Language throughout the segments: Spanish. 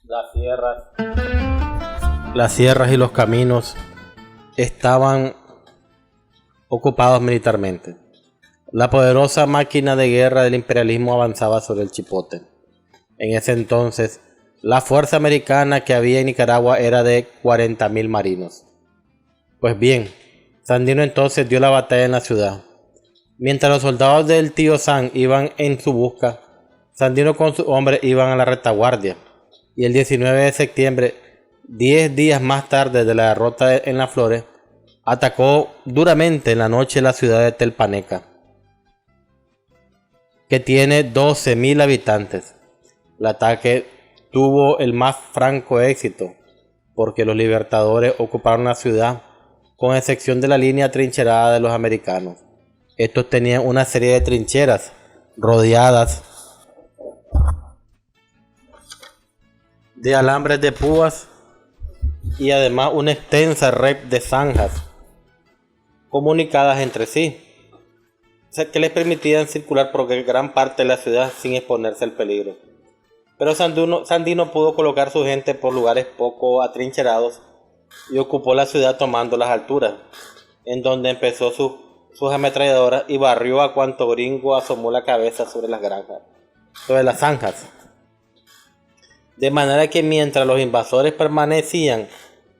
Las sierras y los caminos estaban ocupados militarmente. La poderosa máquina de guerra del imperialismo avanzaba sobre el Chipote. En ese entonces, la fuerza americana que había en Nicaragua era de 40.000 marinos. Pues bien, Sandino entonces dio la batalla en la ciudad. Mientras los soldados del tío San iban en su busca, Sandino con sus hombres iban a la retaguardia. Y el 19 de septiembre, 10 días más tarde de la derrota en Las Flores, atacó duramente en la noche la ciudad de Telpaneca, que tiene 12.000 habitantes. El ataque tuvo el más franco éxito, porque los libertadores ocuparon la ciudad, con excepción de la línea trincherada de los americanos. Estos tenían una serie de trincheras rodeadas de alambres de púas y además una extensa red de zanjas comunicadas entre sí, que les permitían circular por gran parte de la ciudad sin exponerse al peligro. Pero Sandino pudo colocar su gente por lugares poco atrincherados y ocupó la ciudad tomando las alturas, en donde empezó sus ametralladoras y barrió a cuanto gringo asomó la cabeza sobre las zanjas. De manera que mientras los invasores permanecían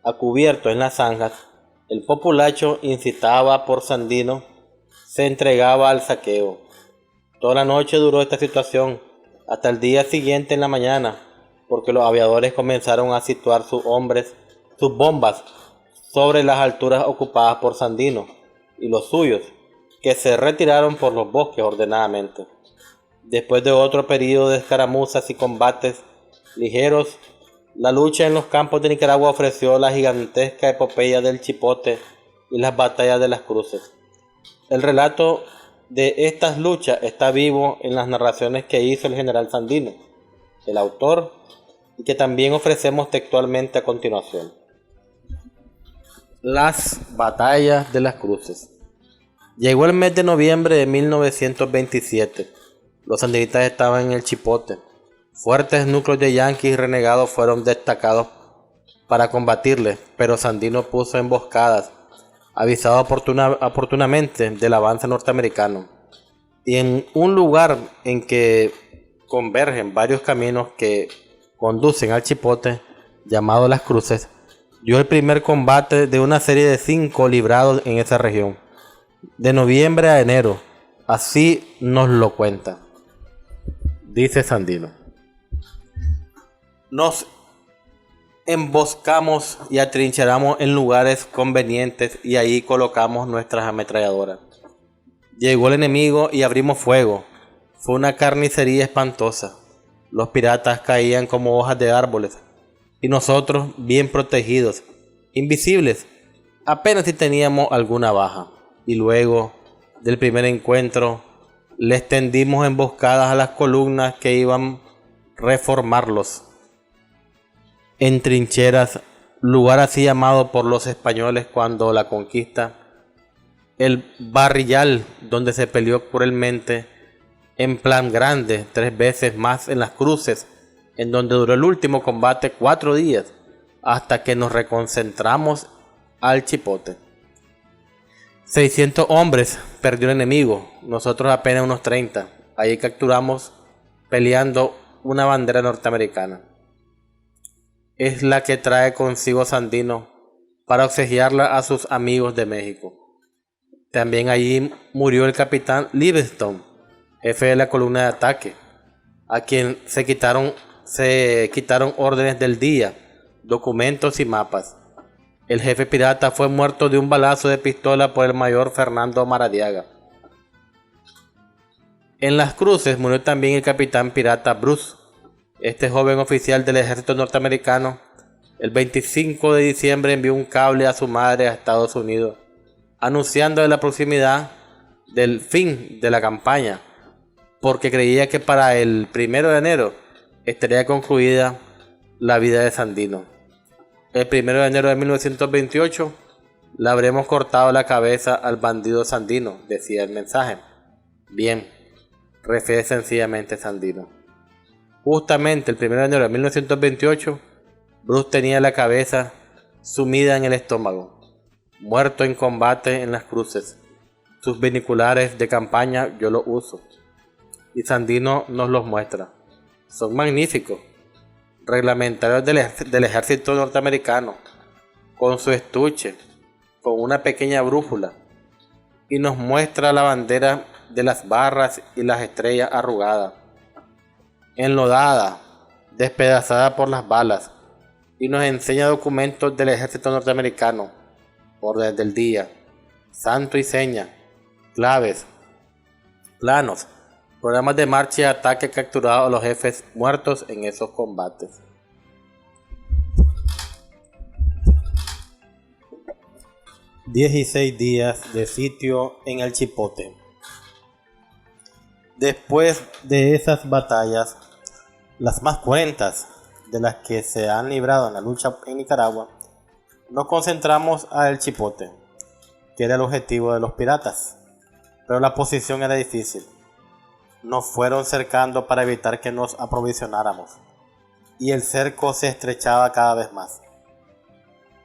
a cubierto en las zanjas, el populacho, incitado por Sandino, se entregaba al saqueo. Toda la noche duró esta situación, hasta el día siguiente en la mañana, porque los aviadores comenzaron a situar sus bombas sobre las alturas ocupadas por Sandino y los suyos, que se retiraron por los bosques ordenadamente. Después de otro periodo de escaramuzas y combates ligeros, la lucha en los campos de Nicaragua ofreció la gigantesca epopeya del Chipote y las batallas de las Cruces. El relato de estas luchas está vivo en las narraciones que hizo el general Sandino, el autor, y que también ofrecemos textualmente a continuación. Las batallas de las Cruces. Llegó el mes de noviembre de 1927. Los sandinistas estaban en el Chipote. Fuertes núcleos de yanquis renegados fueron destacados para combatirles, pero Sandino puso emboscadas, avisado oportunamente del avance norteamericano. Y en un lugar en que convergen varios caminos que conducen al Chipote, llamado Las Cruces, dio el primer combate de una serie de 5 librados en esa región, de noviembre a enero. Así nos lo cuenta. Dice Sandino: nos emboscamos y atrincheramos en lugares convenientes y ahí colocamos nuestras ametralladoras. Llegó el enemigo y abrimos fuego. Fue una carnicería espantosa. Los piratas caían como hojas de árboles y nosotros bien protegidos, invisibles, apenas si teníamos alguna baja. Y luego del primer encuentro les tendimos emboscadas a las columnas que iban a reformarlos en trincheras, lugar así llamado por los españoles cuando la conquista, el barrillal donde se peleó cruelmente en plan grande 3 veces más en Las Cruces, en donde duró el último combate 4 días, hasta que nos reconcentramos al Chipote. 600 hombres perdió el enemigo, nosotros apenas unos 30. Ahí capturamos peleando una bandera norteamericana. Es la que trae consigo Sandino para obsequiarla a sus amigos de México. También allí murió el capitán Livingstone, jefe de la columna de ataque, a quien se quitaron órdenes del día, documentos y mapas. El jefe pirata fue muerto de un balazo de pistola por el mayor Fernando Maradiaga. En Las Cruces murió también el capitán pirata Bruce. Este joven oficial del ejército norteamericano, el 25 de diciembre envió un cable a su madre a Estados Unidos, anunciando la proximidad del fin de la campaña, porque creía que para el 1 de enero estaría concluida la vida de Sandino. El 1 de enero de 1928 le habremos cortado la cabeza al bandido Sandino, decía el mensaje. Bien, refiere sencillamente Sandino. Justamente el 1 de enero de 1928, Bruce tenía la cabeza sumida en el estómago, muerto en combate en las cruces. Sus binoculares de campaña yo los uso, y Sandino nos los muestra. Son magníficos, reglamentarios del ejército norteamericano, con su estuche, con una pequeña brújula, y nos muestra la bandera de las barras y las estrellas arrugadas, enlodada, despedazada por las balas, y nos enseña documentos del ejército norteamericano, órdenes del día, santo y seña, claves, planos, programas de marcha y ataque capturados a los jefes muertos en esos combates. ...16 días de sitio en el Chipote. Después de esas batallas, las más cruentas de las que se han librado en la lucha en Nicaragua, nos concentramos a El Chipote, que era el objetivo de los piratas. Pero la posición era difícil. Nos fueron cercando para evitar que nos aprovisionáramos, y el cerco se estrechaba cada vez más.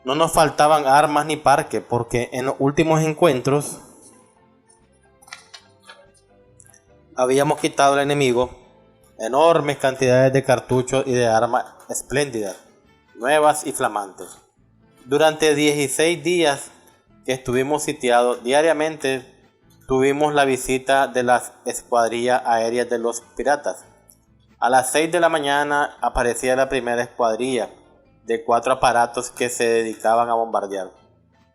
No nos faltaban armas ni parque, porque en los últimos encuentros habíamos quitado al enemigo enormes cantidades de cartuchos y de armas espléndidas, nuevas y flamantes. Durante 16 días que estuvimos sitiados, diariamente tuvimos la visita de las escuadrillas aéreas de los piratas. A las 6 de la mañana aparecía la primera escuadrilla de 4 aparatos que se dedicaban a bombardear.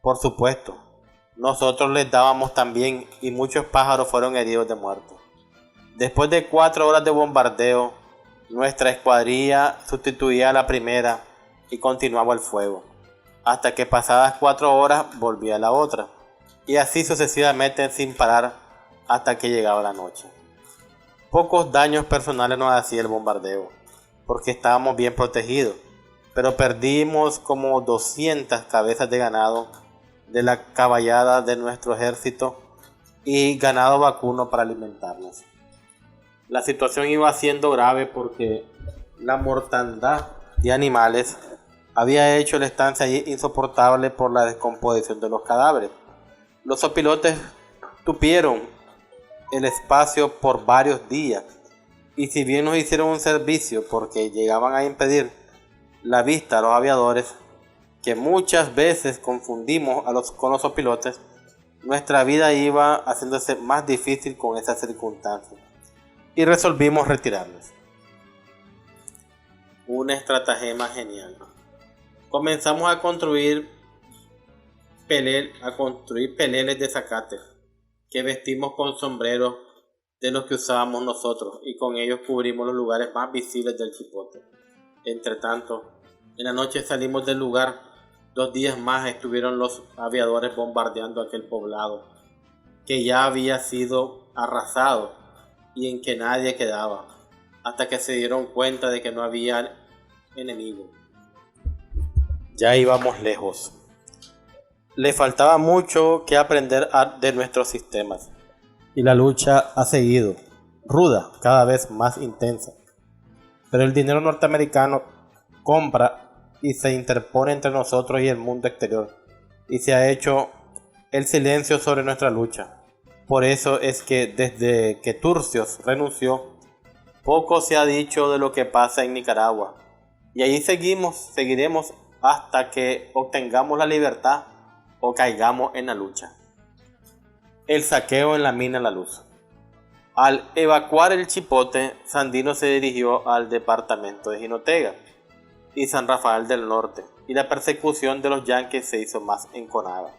Por supuesto, nosotros les dábamos también, y muchos pájaros fueron heridos de muerte. Después de 4 horas de bombardeo, nuestra escuadrilla sustituía a la primera y continuaba el fuego, hasta que pasadas 4 horas volvía la otra, y así sucesivamente sin parar hasta que llegaba la noche. Pocos daños personales nos hacía el bombardeo, porque estábamos bien protegidos, pero perdimos como 200 cabezas de ganado de la caballada de nuestro ejército y ganado vacuno para alimentarnos. La situación iba siendo grave porque la mortandad de animales había hecho la estancia allí insoportable por la descomposición de los cadáveres. Los opilotes tupieron el espacio por varios días, y si bien nos hicieron un servicio porque llegaban a impedir la vista a los aviadores, que muchas veces confundimos con los opilotes, nuestra vida iba haciéndose más difícil con esas circunstancias, y resolvimos retirarnos. Una estratagema genial. Comenzamos a construir peleles de zacate que vestimos con sombreros de los que usábamos nosotros, y con ellos cubrimos los lugares más visibles del Chipote. Entre tanto, en la noche salimos del lugar. 2 días más estuvieron los aviadores bombardeando aquel poblado, que ya había sido arrasado y en que nadie quedaba, hasta que se dieron cuenta de que no había enemigo. Ya íbamos lejos. Le faltaba mucho que aprender de nuestros sistemas, y la lucha ha seguido, ruda, cada vez más intensa. Pero el dinero norteamericano compra y se interpone entre nosotros y el mundo exterior, y se ha hecho el silencio sobre nuestra lucha. Por eso es que desde que Turcios renunció, poco se ha dicho de lo que pasa en Nicaragua, y allí seguiremos hasta que obtengamos la libertad o caigamos en la lucha. El saqueo en la mina La Luz. Al evacuar el Chipote, Sandino se dirigió al departamento de Jinotega y San Rafael del Norte, y la persecución de los yanquis se hizo más enconada.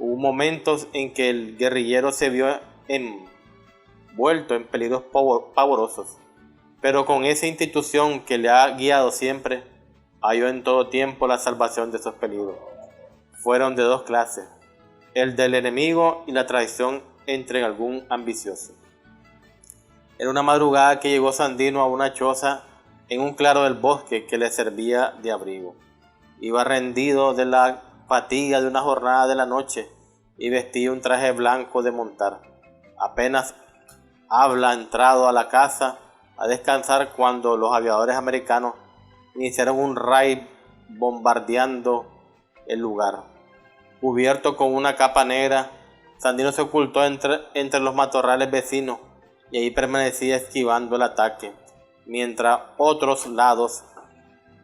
Hubo momentos en que el guerrillero se vio envuelto en peligros pavorosos, pero con esa institución que le ha guiado siempre, halló en todo tiempo la salvación de esos peligros. Fueron de 2 clases, el del enemigo y la traición entre algún ambicioso. Era una madrugada que llegó Sandino a una choza en un claro del bosque que le servía de abrigo. Iba rendido de la fatiga de una jornada de la noche y vestía un traje blanco de montar. Apenas habla entrado a la casa, a descansar cuando los aviadores americanos iniciaron un raid bombardeando el lugar. Cubierto con una capa negra, Sandino se ocultó entre los matorrales vecinos y ahí permanecía esquivando el ataque, mientras otros lados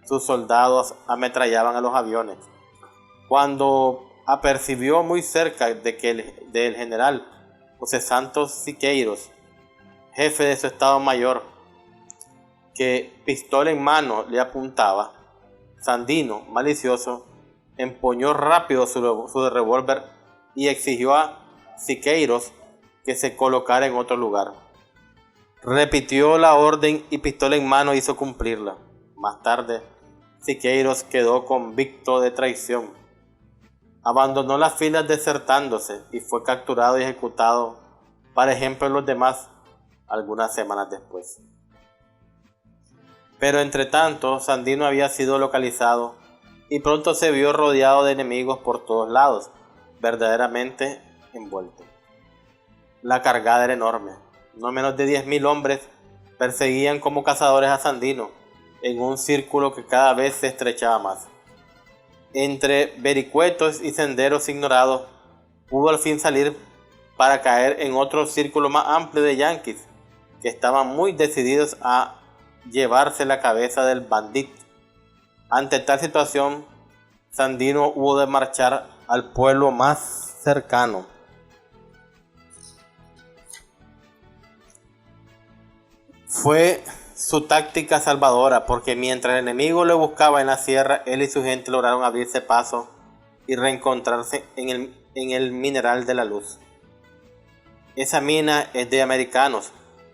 sus soldados ametrallaban a los aviones. Cuando apercibió muy cerca del general José Santos Siqueiros, jefe de su estado mayor, que pistola en mano le apuntaba, Sandino, malicioso, empuñó rápido su revólver y exigió a Siqueiros que se colocara en otro lugar. Repitió la orden y pistola en mano hizo cumplirla. Más tarde, Siqueiros quedó convicto de traición. Abandonó las filas desertándose y fue capturado y ejecutado, para ejemplo de los demás, algunas semanas después. Pero entre tanto, Sandino había sido localizado y pronto se vio rodeado de enemigos por todos lados, verdaderamente envuelto. La cargada era enorme. No menos de 10.000 hombres perseguían como cazadores a Sandino en un círculo que cada vez se estrechaba más. Entre vericuetos y senderos ignorados, pudo al fin salir para caer en otro círculo más amplio de yanquis que estaban muy decididos a llevarse la cabeza del bandit. Ante tal situación, Sandino hubo de marchar al pueblo más cercano. Fue su táctica salvadora, porque mientras el enemigo lo buscaba en la sierra, él y su gente lograron abrirse paso y reencontrarse en el mineral de la luz. Esa mina es de americanos,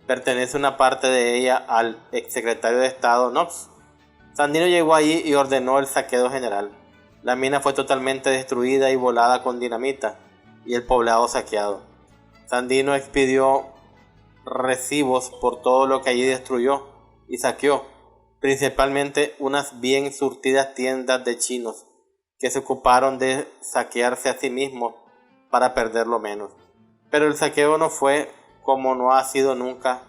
pertenece una parte de ella al exsecretario de Estado Knox. Sandino llegó allí y ordenó el saqueo general. La mina fue totalmente destruida y volada con dinamita y el poblado saqueado. Sandino expidió recibos por todo lo que allí destruyó y saqueó, principalmente unas bien surtidas tiendas de chinos que se ocuparon de saquearse a sí mismos para perderlo menos. Pero el saqueo no fue, como no ha sido nunca,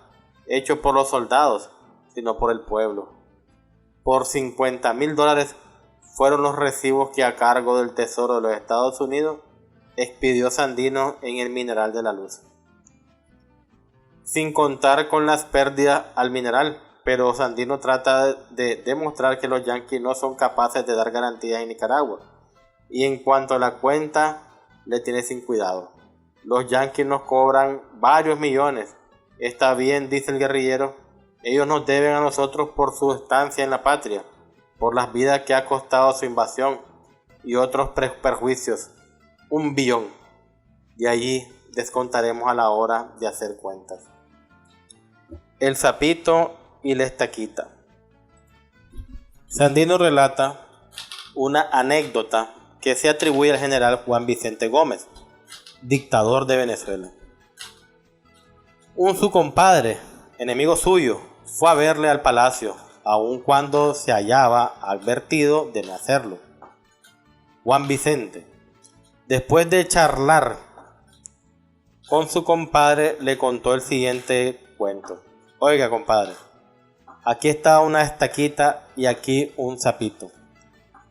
hecho por los soldados, sino por el pueblo. Por $50,000 fueron los recibos que, a cargo del Tesoro de los Estados Unidos, expidió Sandino en el mineral de la luz. Sin contar con las pérdidas al mineral, pero Sandino trata de demostrar que los yanquis no son capaces de dar garantías en Nicaragua, y en cuanto a la cuenta, le tiene sin cuidado. Los yanquis nos cobran varios millones. Está bien, dice el guerrillero, ellos nos deben a nosotros por su estancia en la patria, por las vidas que ha costado su invasión y otros perjuicios. 1 billón. Y allí descontaremos a la hora de hacer cuentas. El sapito y la estaquita. Sandino relata una anécdota que se atribuye al general Juan Vicente Gómez, dictador de Venezuela. Su compadre, enemigo suyo, fue a verle al palacio, aun cuando se hallaba advertido de no hacerlo. Juan Vicente, después de charlar con su compadre, le contó el siguiente cuento. Oiga, compadre, aquí está una estaquita y aquí un sapito.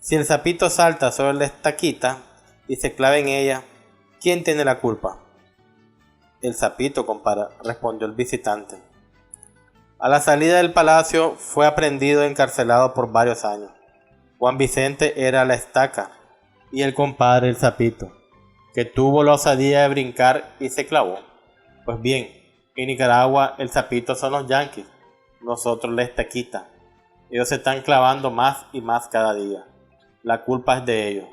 Si el sapito salta sobre la estaquita y se clava en ella, ¿quién tiene la culpa? El sapito, compadre, respondió el visitante. A la salida del palacio fue aprehendido y encarcelado por varios años. Juan Vicente era la estaca y el compadre el sapito, que tuvo la osadía de brincar y se clavó. Pues bien, en Nicaragua el sapito son los yanquis, nosotros la estaquita. Ellos se están clavando más y más cada día. La culpa es de ellos.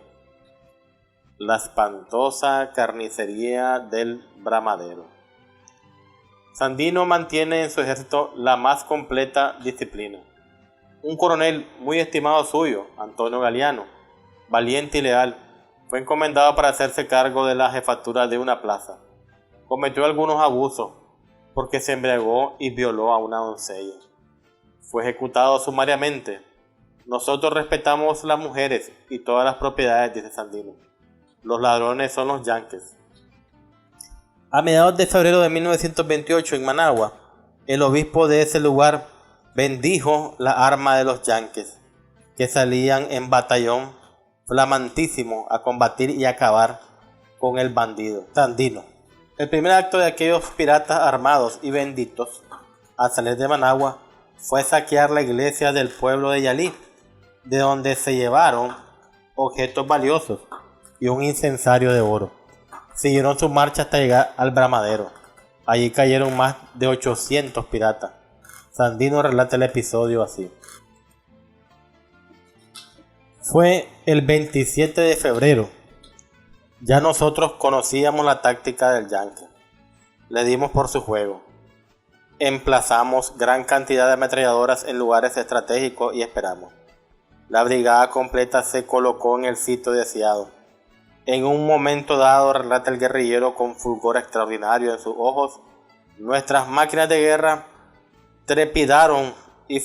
La espantosa carnicería del Bramadero. Sandino mantiene en su ejército la más completa disciplina. Un coronel muy estimado suyo, Antonio Galeano, valiente y leal, fue encomendado para hacerse cargo de la jefatura de una plaza. Cometió algunos abusos porque se embriagó y violó a una doncella. Fue ejecutado sumariamente. Nosotros respetamos las mujeres y todas las propiedades, dice Sandino. Los ladrones son los yanquis. A mediados de febrero de 1928, en Managua, El obispo de ese lugar bendijo la arma de los yanquis, que salían en batallón flamantísimo a combatir y acabar con el bandido Sandino. El primer acto de aquellos piratas armados y benditos al salir de Managua fue saquear la iglesia del pueblo de Yalí, de donde se llevaron objetos valiosos y un incensario de oro. Siguieron su marcha hasta llegar al Bramadero. Allí cayeron más de 800 piratas. Sandino relata el episodio así: fue el 27 de febrero. Ya nosotros conocíamos la táctica del Yankee. Le dimos por su juego. Emplazamos gran cantidad de ametralladoras en lugares estratégicos y esperamos. La brigada completa se colocó en el sitio deseado. En un momento dado, relata el guerrillero con fulgor extraordinario en sus ojos, nuestras máquinas de guerra trepidaron y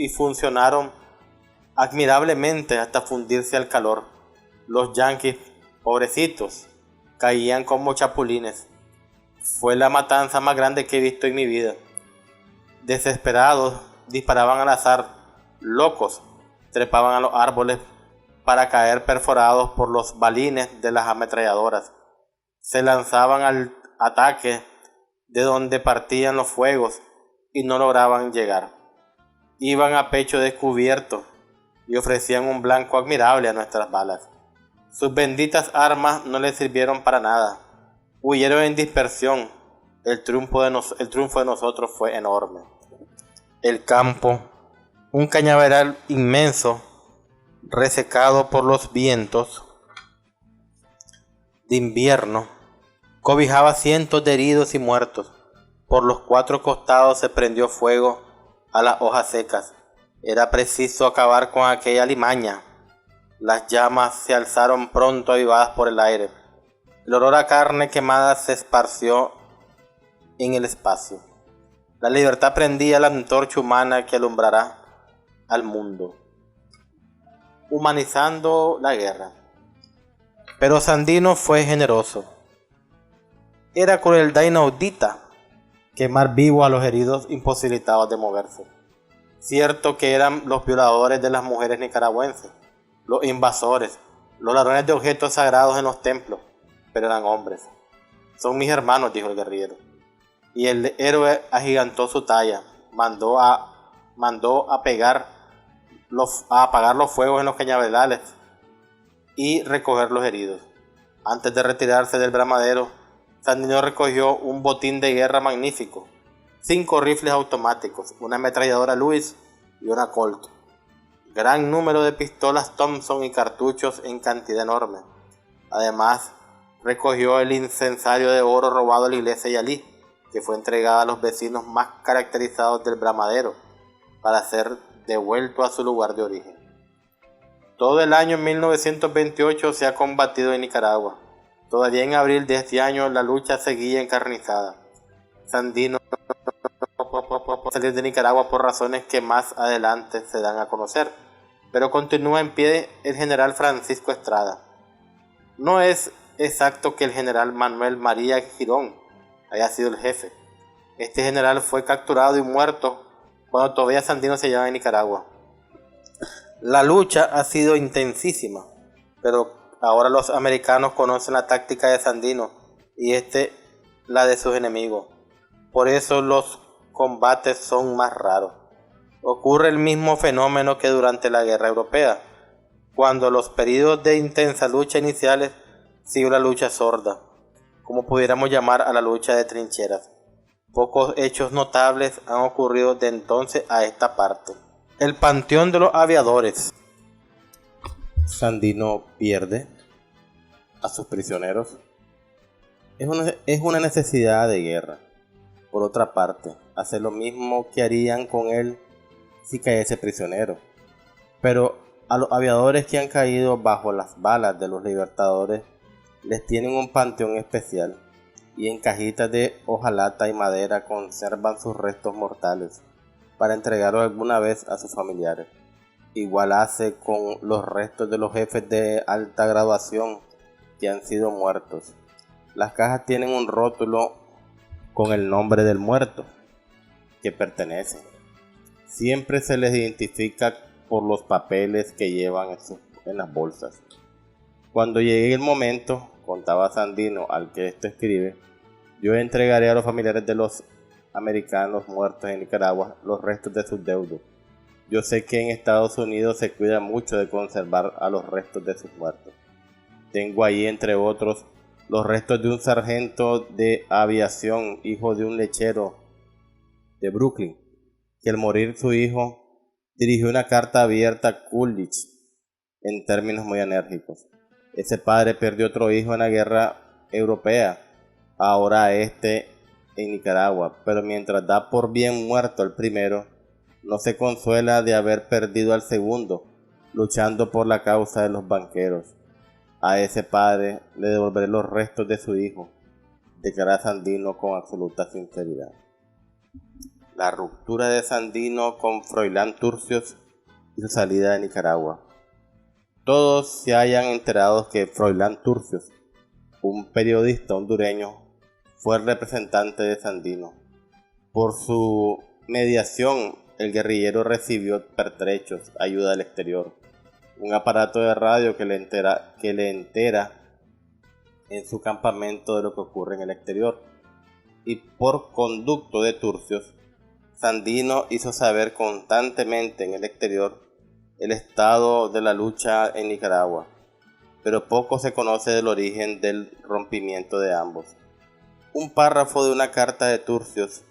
funcionaron admirablemente hasta fundirse al calor. Los yanquis, pobrecitos, caían como chapulines. Fue la matanza más grande que he visto en mi vida. Desesperados, disparaban al azar, locos, trepaban a los árboles para caer perforados por los balines de las ametralladoras. Se lanzaban al ataque de donde partían los fuegos y no lograban llegar. Iban a pecho descubierto y ofrecían un blanco admirable a nuestras balas. Sus benditas armas no les sirvieron para nada. Huyeron en dispersión. El triunfo de nosotros fue enorme. El campo, un cañaveral inmenso, resecado por los vientos de invierno, cobijaba cientos de heridos y muertos. Por los 4 costados se prendió fuego a las hojas secas. Era preciso acabar con aquella alimaña. Las llamas se alzaron pronto avivadas por el aire. El olor a carne quemada se esparció en el espacio. La libertad prendía la antorcha humana que alumbrará al mundo, humanizando la guerra. Pero Sandino fue generoso. Era crueldad inaudita quemar vivo a los heridos imposibilitados de moverse. Cierto que eran los violadores de las mujeres nicaragüenses, los invasores, los ladrones de objetos sagrados en los templos, pero eran hombres. Son mis hermanos, dijo el guerrillero. Y el héroe agigantó su talla, mandó a apagar los fuegos en los cañaverales y recoger los heridos. Antes de retirarse del Bramadero, Sandino recogió un botín de guerra magnífico: 5 rifles automáticos, una ametralladora Lewis y una Colt, gran número de pistolas Thompson y cartuchos en cantidad enorme. Además, recogió el incensario de oro robado a la iglesia Yalí, que fue entregado a los vecinos más caracterizados del Bramadero para ser devuelto a su lugar de origen. Todo el año 1928 se ha combatido en Nicaragua. Todavía en abril de este año la lucha seguía encarnizada. Sandino salir de Nicaragua por razones que más adelante se dan a conocer, pero continúa en pie el general Francisco Estrada. No es exacto que el general Manuel María Girón haya sido el jefe. Este general fue capturado y muerto cuando todavía Sandino se hallaba en Nicaragua. La lucha ha sido intensísima, pero ahora los americanos conocen la táctica de Sandino y la de sus enemigos. Por eso los combates son más raros. Ocurre el mismo fenómeno que durante la guerra europea, cuando los periodos de intensa lucha iniciales siguió la lucha sorda, como pudiéramos llamar a la lucha de trincheras. Pocos hechos notables han ocurrido de entonces a esta parte. El panteón de los aviadores. Sandino pierde a sus prisioneros. Es una necesidad de guerra. Por otra parte, hace lo mismo que harían con él si cayese prisionero. Pero a los aviadores que han caído bajo las balas de los libertadores les tienen un panteón especial, y en cajitas de hojalata y madera conservan sus restos mortales para entregarlos alguna vez a sus familiares. Igual hace con los restos de los jefes de alta graduación que han sido muertos. Las cajas tienen un rótulo con el nombre del muerto. que pertenecen. Siempre se les identifica por los papeles que llevan en las bolsas. Cuando llegue el momento, contaba Sandino al que esto escribe, yo entregaré a los familiares de los americanos muertos en Nicaragua los restos de sus deudos. Yo sé que en Estados Unidos se cuida mucho de conservar a los restos de sus muertos. Tengo allí, entre otros, los restos de un sargento de aviación, hijo de un lechero de Brooklyn, que al morir su hijo dirigió una carta abierta a Coolidge en términos muy enérgicos. Ese padre perdió otro hijo en la guerra europea, ahora en Nicaragua, pero mientras da por bien muerto el primero, no se consuela de haber perdido al segundo, luchando por la causa de los banqueros. A ese padre le devolveré los restos de su hijo, declara Sandino con absoluta sinceridad. La ruptura de Sandino con Froilán Turcios y su salida de Nicaragua. Todos se hayan enterado que Froilán Turcios, un periodista hondureño, fue el representante de Sandino. Por su mediación, el guerrillero recibió pertrechos, ayuda del exterior, un aparato de radio que le entera en su campamento de lo que ocurre en el exterior. Y por conducto de Turcios, Sandino hizo saber constantemente en el exterior el estado de la lucha en Nicaragua, pero poco se conoce del origen del rompimiento de ambos. Un párrafo de una carta de Turcios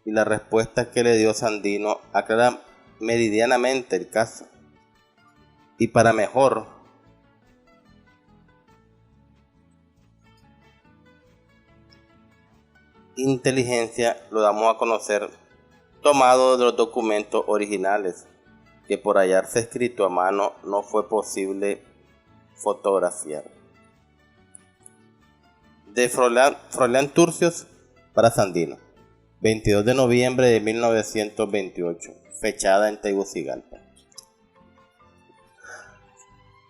y la respuesta que le dio Sandino aclara meridianamente el caso. Y para mejor inteligencia lo damos a conocer tomado de los documentos originales que por hallarse escrito a mano no fue posible fotografiar. De Froilán Turcios para Sandino, 22 de noviembre de 1928, fechada en Tegucigalpa.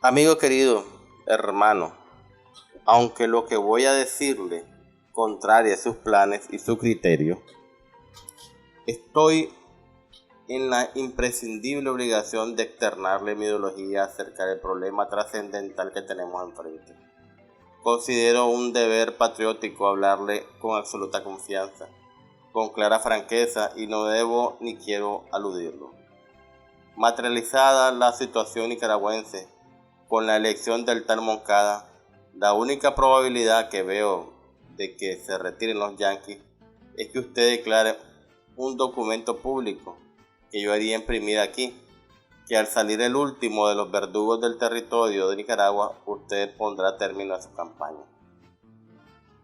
Amigo querido, hermano, aunque lo que voy a decirle contraria a sus planes y su criterio, estoy en la imprescindible obligación de externarle mi ideología acerca del problema trascendental que tenemos enfrente. Considero un deber patriótico hablarle con absoluta confianza, con clara franqueza, y no debo ni quiero aludirlo. Materializada la situación nicaragüense con la elección del tal Moncada, la única probabilidad que veo de que se retiren los yanquis es que usted declare un documento público que yo haría imprimir aquí, que al salir el último de los verdugos del territorio de Nicaragua, usted pondrá término a su campaña.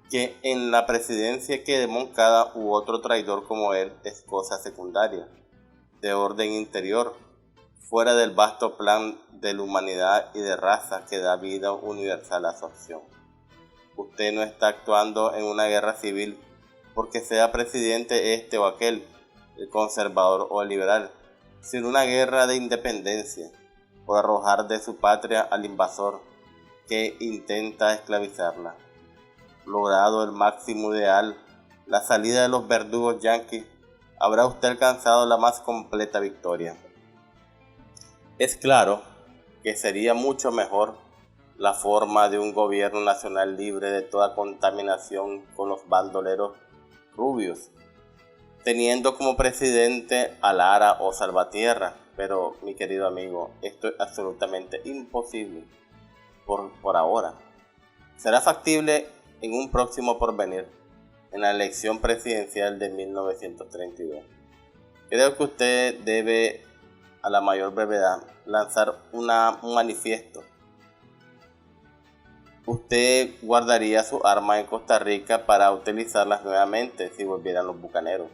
Que en la presidencia quede Moncada u otro traidor como él es cosa secundaria, de orden interior, fuera del vasto plan de la humanidad y de raza que da vida universal a su acción. Usted no está actuando en una guerra civil porque sea presidente este o aquel, el conservador o el liberal, sino una guerra de independencia, por arrojar de su patria al invasor que intenta esclavizarla. Logrado el máximo ideal, la salida de los verdugos yanquis, habrá usted alcanzado la más completa victoria. Es claro que sería mucho mejor la forma de un gobierno nacional libre de toda contaminación con los bandoleros rubios, teniendo como presidente a Lara o Salvatierra, pero mi querido amigo, esto es absolutamente imposible por ahora. Será factible en un próximo porvenir, en la elección presidencial de 1932. Creo que usted debe, a la mayor brevedad, lanzar un manifiesto. Usted guardaría sus armas en Costa Rica para utilizarlas nuevamente si volvieran los bucaneros,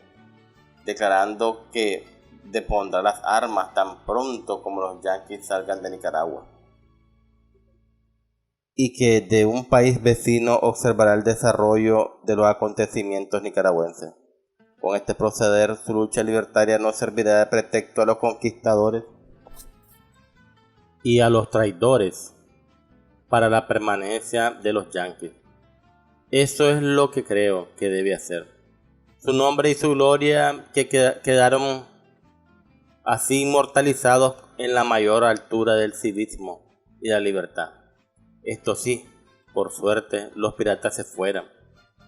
declarando que depondrá las armas tan pronto como los yanquis salgan de Nicaragua, y que de un país vecino observará el desarrollo de los acontecimientos nicaragüenses. Con este proceder, su lucha libertaria no servirá de pretexto a los conquistadores y a los traidores para la permanencia de los yanquis. Eso es lo que creo que debe hacer. Su nombre y su gloria que quedaron así inmortalizados en la mayor altura del civismo y la libertad. Esto sí, por suerte, los piratas se fueron,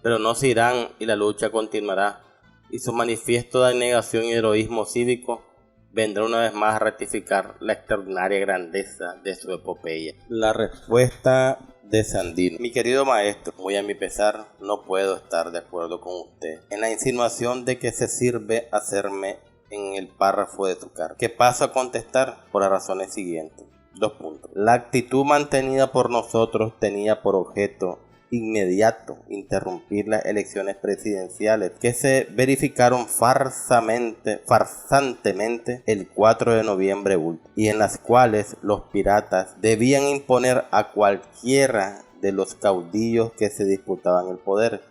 pero no se irán y la lucha continuará, y su manifiesto de negación y heroísmo cívico vendrá una vez más a ratificar la extraordinaria grandeza de su epopeya. La respuesta de Sandino. Mi querido maestro, muy a mi pesar, no puedo estar de acuerdo con usted en la insinuación de que se sirve hacerme en el párrafo de su carta, que paso a contestar por las razones siguientes. 2 puntos. La actitud mantenida por nosotros tenía por objeto inmediato interrumpir las elecciones presidenciales que se verificaron farsantemente el 4 de noviembre último, y en las cuales los piratas debían imponer a cualquiera de los caudillos que se disputaban el poder.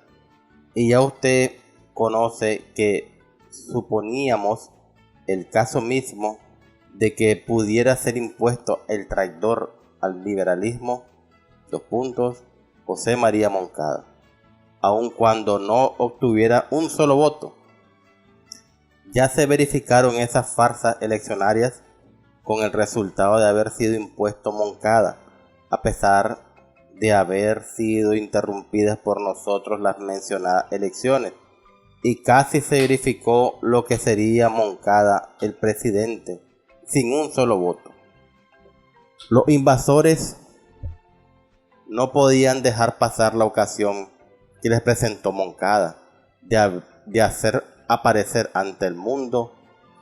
Y ya usted conoce que suponíamos el caso mismo de que pudiera ser impuesto el traidor al liberalismo, 2 puntos, José María Moncada, aun cuando no obtuviera un solo voto. Ya se verificaron esas farsas eleccionarias con el resultado de haber sido impuesto Moncada, a pesar de haber sido interrumpidas por nosotros las mencionadas elecciones, y casi se verificó lo que sería Moncada el presidente, sin un solo voto. Los invasores no podían dejar pasar la ocasión que les presentó Moncada de hacer aparecer ante el mundo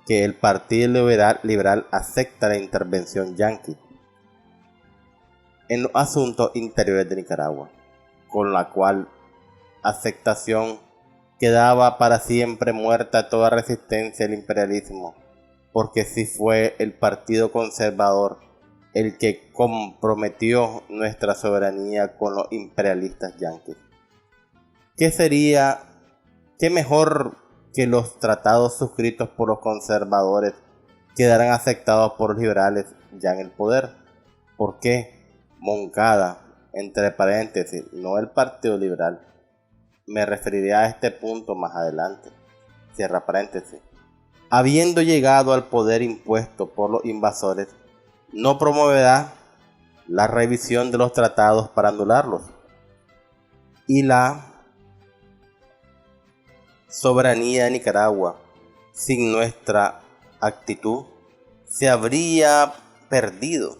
que el Partido Liberal acepta la intervención yanqui en los asuntos interiores de Nicaragua, con la cual aceptación quedaba para siempre muerta toda resistencia al imperialismo, porque sí fue el Partido Conservador el que comprometió nuestra soberanía con los imperialistas yanquis. ¿Qué mejor que los tratados suscritos por los conservadores quedaran aceptados por los liberales ya en el poder? ¿Por qué Moncada, entre paréntesis, no el Partido Liberal? Me referiré a este punto más adelante. Cierra paréntesis. Habiendo llegado al poder impuesto por los invasores, no promoverá la revisión de los tratados para anularlos, y la soberanía de Nicaragua, sin nuestra actitud, se habría perdido,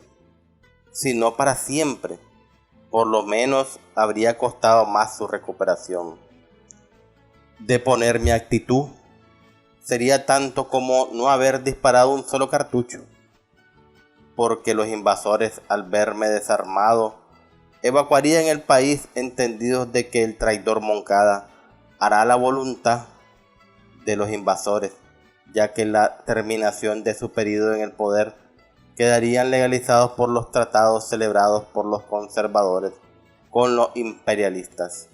si no para siempre, por lo menos habría costado más su recuperación. De poner mi actitud, sería tanto como no haber disparado un solo cartucho, porque los invasores, al verme desarmado, evacuarían el país entendidos de que el traidor Moncada hará la voluntad de los invasores, ya que la terminación de su periodo en el poder quedarían legalizados por los tratados celebrados por los conservadores con los imperialistas.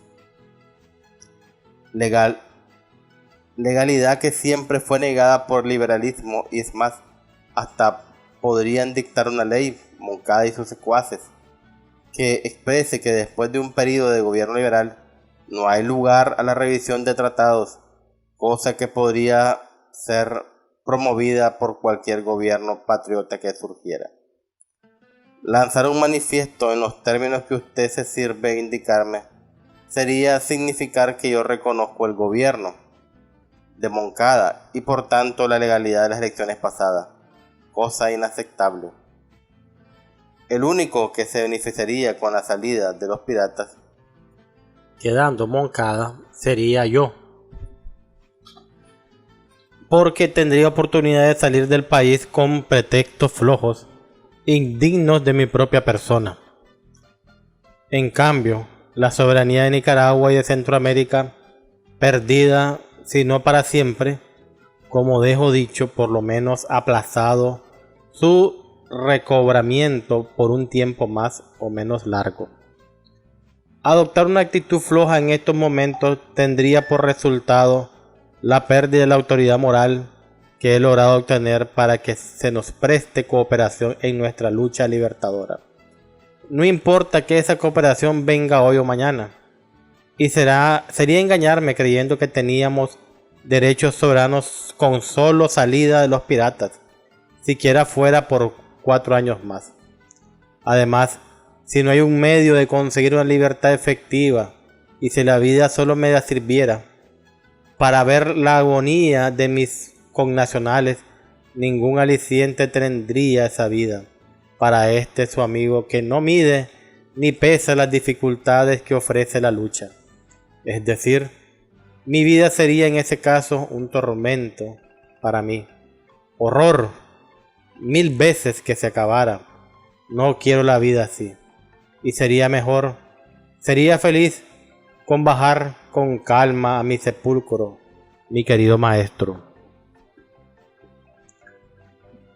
Legalidad que siempre fue negada por el liberalismo, y es más, hasta podrían dictar una ley, Moncada y sus secuaces, que exprese que después de un periodo de gobierno liberal no hay lugar a la revisión de tratados, cosa que podría ser promovida por cualquier gobierno patriota que surgiera. Lanzar un manifiesto en los términos que usted se sirve de indicarme sería significar que yo reconozco el gobierno de Moncada y por tanto la legalidad de las elecciones pasadas, cosa inaceptable. El único que se beneficiaría con la salida de los piratas, quedando Moncada, sería yo, porque tendría oportunidad de salir del país con pretextos flojos, indignos de mi propia persona. En cambio, la soberanía de Nicaragua y de Centroamérica, perdida, si no para siempre, como dejo dicho, por lo menos aplazado su recobramiento por un tiempo más o menos largo. Adoptar una actitud floja en estos momentos tendría por resultado la pérdida de la autoridad moral que he logrado obtener para que se nos preste cooperación en nuestra lucha libertadora. No importa que esa cooperación venga hoy o mañana, y sería engañarme creyendo que teníamos derechos soberanos con solo salida de los piratas, siquiera fuera por 4 años más. Además, si no hay un medio de conseguir una libertad efectiva, y si la vida solo me sirviera para ver la agonía de mis connacionales, ningún aliciente tendría esa vida para su amigo que no mide ni pesa las dificultades que ofrece la lucha. Es decir, mi vida sería en ese caso un tormento para mí. Horror, 1000 veces que se acabara. No quiero la vida así. Y sería mejor, sería feliz con bajar con calma a mi sepulcro, mi querido maestro.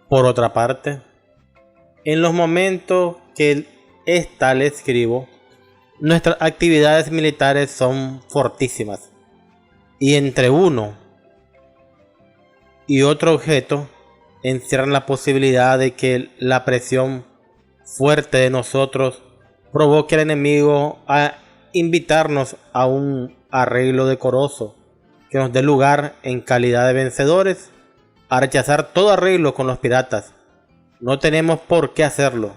Por otra parte, en los momentos que esta le escribo, nuestras actividades militares son fortísimas, y entre uno y otro objeto encierran la posibilidad de que la presión fuerte de nosotros provoque al enemigo a invitarnos a un arreglo decoroso que nos dé lugar, en calidad de vencedores, a rechazar todo arreglo con los piratas. No tenemos por qué hacerlo,